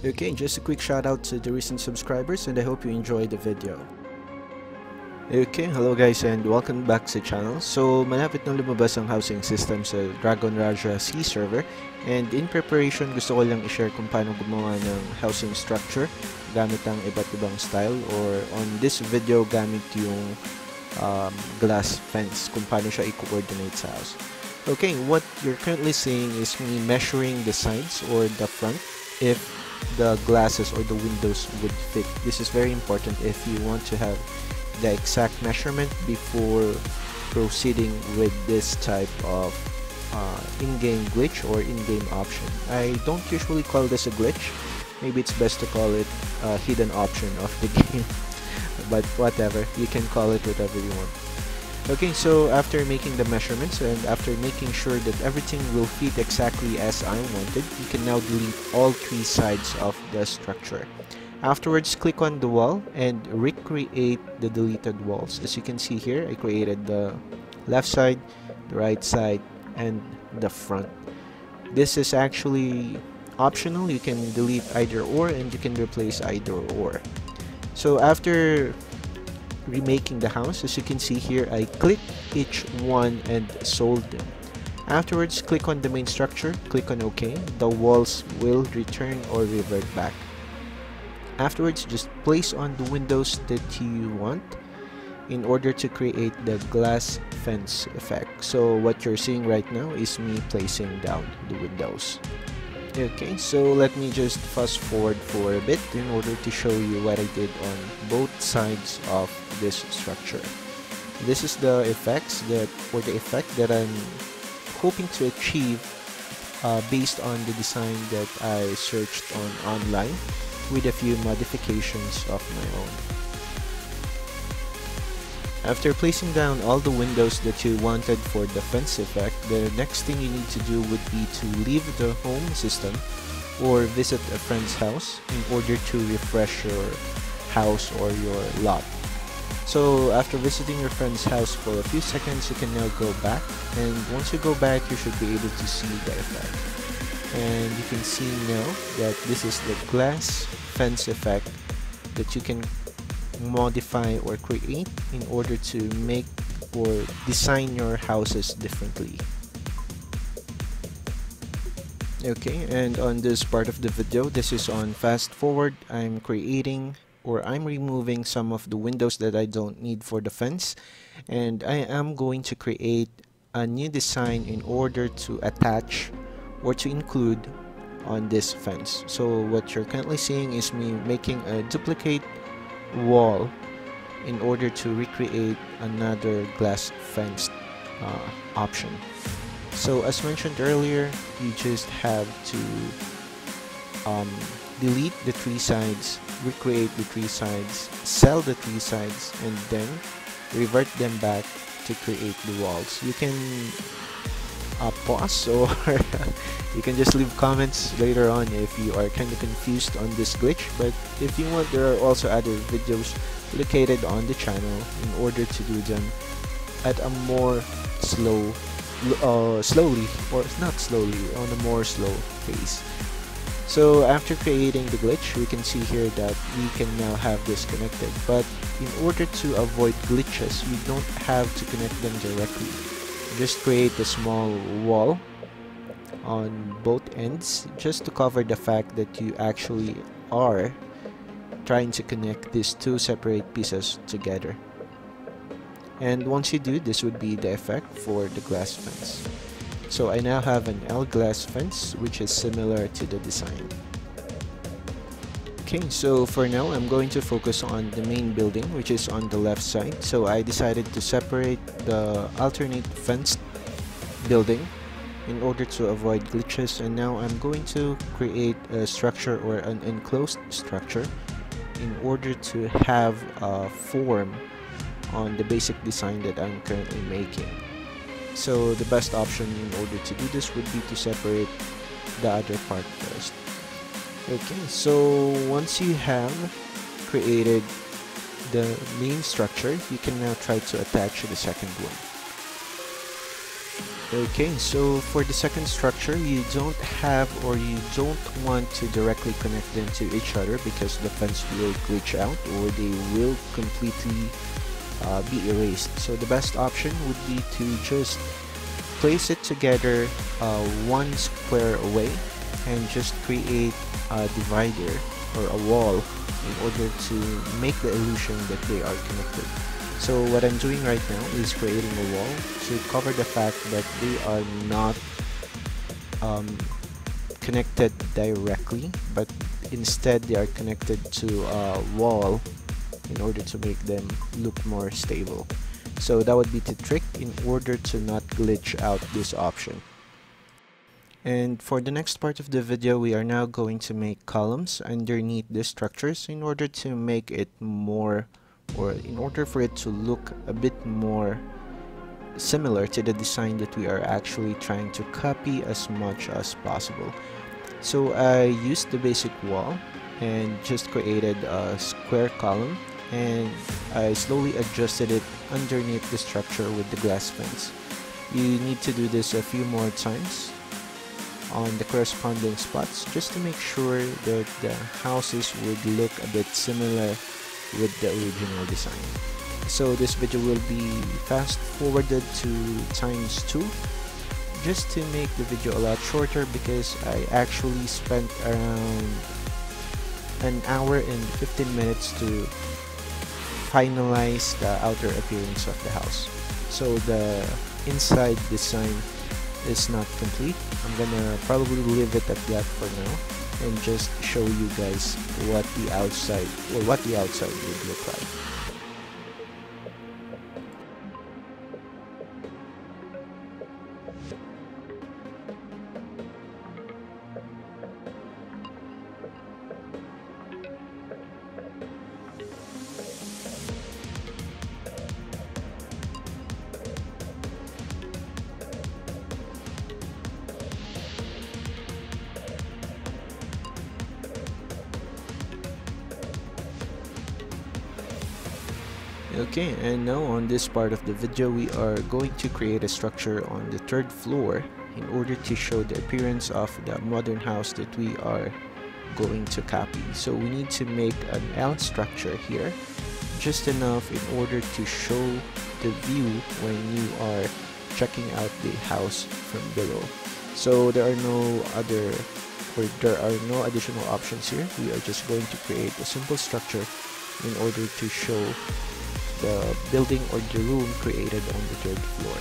Okay, just a quick shout out to the recent subscribers, and I hope you enjoyed the video. Okay, hello guys and welcome back sa channel. So, malapit na lumabas ang housing system sa Dragon Raja C server, and in preparation gusto ko lang i-share kung paano gumawa ng housing structure gamit ang iba't ibang style, or on this video gamit yung glass fence, kung paano siya i-coordinate sa house. Okay, what you're currently seeing is me measuring the sides or the front if the glasses or the windows would fit. This is very important if you want to have the exact measurement before proceeding with this type of in-game glitch or in-game option. I don't usually call this a glitch. Maybe it's best to call it a hidden option of the game. But whatever, you can call it whatever you want. Okay, so after making the measurements and after making sure that everything will fit exactly as I wanted, you can now delete all three sides of the structure. Afterwards, click on the wall and recreate the deleted walls. As you can see here, I created the left side, the right side, and the front. This is actually optional. You can delete either or, and you can replace either or. So after remaking the house, as you can see here, I click each one and sold them. Afterwards, click on the main structure, click on OK. The walls will return or revert back. Afterwards, just place on the windows that you want in order to create the glass fence effect. So what you're seeing right now is me placing down the windows. Okay, so let me just fast forward for a bit in order to show you what I did on both sides of this structure. This is the effect that I'm hoping to achieve based on the design that I searched on online, with a few modifications of my own. After placing down all the windows that you wanted for the fence effect, the next thing you need to do would be to leave the home system or visit a friend's house in order to refresh your house or your lot. So after visiting your friend's house for a few seconds, you can now go back, and once you go back, you should be able to see the effect. And you can see now that this is the glass fence effect that you can modify or create in order to make or design your houses differently. Okay, and on this part of the video, this is on fast forward. I'm creating, or I'm removing some of the windows that I don't need for the fence, and I am going to create a new design in order to attach or to include on this fence. So what you're currently seeing is me making a duplicate wall in order to recreate another glass fence option. So as mentioned earlier, you just have to delete the three sides, recreate the three sides, sell the three sides, and then revert them back to create the walls. You can pause, or you can just leave comments later on if you are kind of confused on this glitch. But if you want, there are also other videos located on the channel in order to do them at a more slowly, or not slowly, on a more slow pace. So after creating the glitch, we can see here that we can now have this connected, but in order to avoid glitches, you don't have to connect them directly. Just create a small wall on both ends just to cover the fact that you actually are trying to connect these two separate pieces together. And once you do, this would be the effect for the glass fence. So I now have an L glass fence, which is similar to the design. Okay, so for now, I'm going to focus on the main building, which is on the left side. So I decided to separate the alternate fenced building in order to avoid glitches, and now I'm going to create a structure or an enclosed structure in order to have a form on the basic design that I'm currently making. So the best option in order to do this would be to separate the other part first. Okay, so once you have created the main structure, you can now try to attach the second one. Okay, so for the second structure, you don't have or you don't want to directly connect them to each other because the fence will glitch out or they will completely be erased. So the best option would be to just place it together one square away and just create a divider or a wall in order to make the illusion that they are connected. So what I'm doing right now is creating a wall to cover the fact that they are not connected directly, but instead they are connected to a wall in order to make them look more stable. So that would be the trick in order to not glitch out this option. And for the next part of the video, we are now going to make columns underneath the structures in order to make it more, or in order for it to look a bit more similar to the design that we are actually trying to copy as much as possible. So I used the basic wall and just created a square column, and I slowly adjusted it underneath the structure with the glass fence. You need to do this a few more times on the corresponding spots just to make sure that the houses would look a bit similar with the original design. So this video will be fast forwarded to ×2 just to make the video a lot shorter, because I actually spent around an hour and 15 minutes to finalize the outer appearance of the house. So the inside design is not complete. I'm gonna probably leave it at that for now and just show you guys what the outside would look like. Okay, and now on this part of the video, we are going to create a structure on the third floor in order to show the appearance of the modern house that we are going to copy. So we need to make an L structure here, just enough in order to show the view when you are checking out the house from below. So there are no additional options here. We are just going to create a simple structure in order to show the building or the room created on the third floor.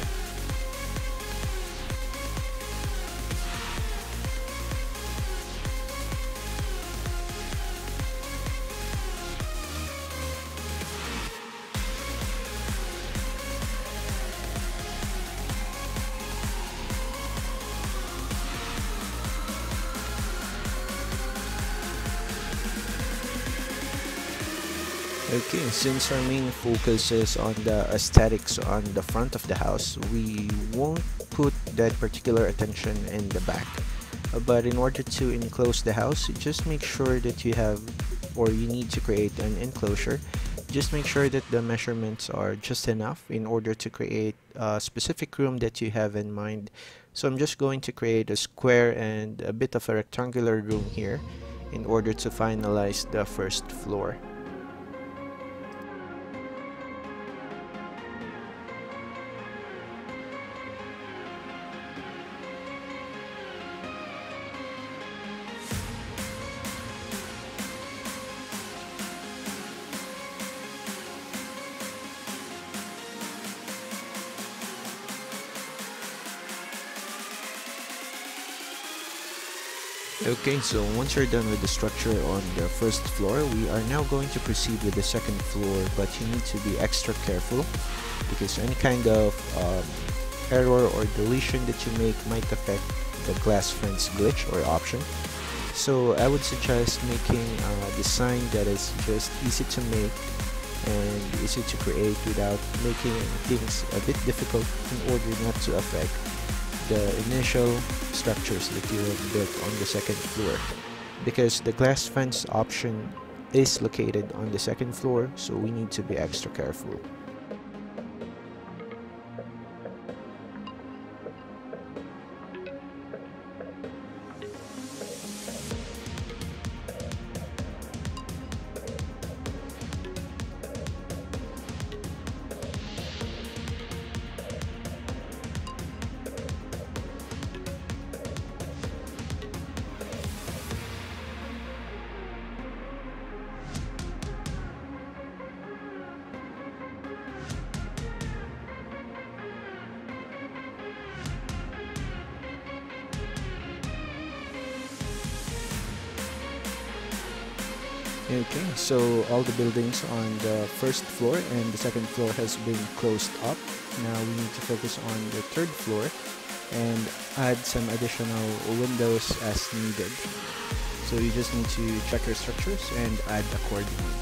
Okay, since our main focus is on the aesthetics on the front of the house, we won't put that particular attention in the back. But in order to enclose the house, just make sure that you have, or you need to create an enclosure. Just make sure that the measurements are just enough in order to create a specific room that you have in mind. So I'm just going to create a square and a bit of a rectangular room here in order to finalize the first floor. Okay, so once you're done with the structure on the first floor, we are now going to proceed with the second floor, but you need to be extra careful because any kind of error or deletion that you make might affect the glass fence glitch or option. So I would suggest making a design that is just easy to make and easy to create without making things a bit difficult in order not to affect the initial structures that you have built on the second floor, because the glass fence option is located on the second floor, so we need to be extra careful. Okay, so all the buildings on the first floor and the second floor has been closed up. Now we need to focus on the third floor and add some additional windows as needed. So you just need to check your structures and add accordingly.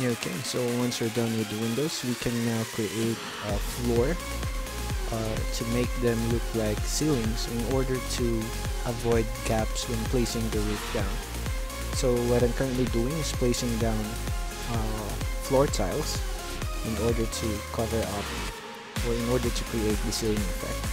Okay, so once we're done with the windows, we can now create a floor to make them look like ceilings in order to avoid gaps when placing the roof down. So what I'm currently doing is placing down floor tiles in order to cover up or in order to create the ceiling effect.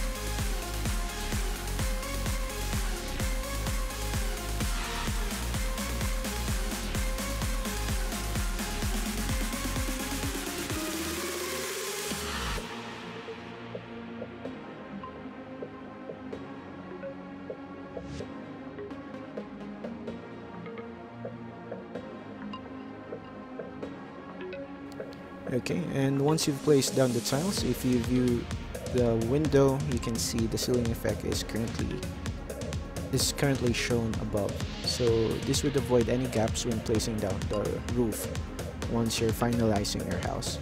Okay, and once you've placed down the tiles, if you view the window, you can see the ceiling effect is currently shown above. So this would avoid any gaps when placing down the roof once you're finalizing your house.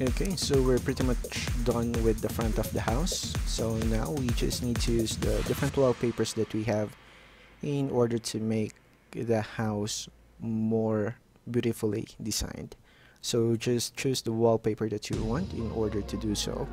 Okay, so we're pretty much done with the front of the house. So now we just need to use the different wallpapers that we have in order to make the house more beautifully designed. So just choose the wallpaper that you want in order to do so.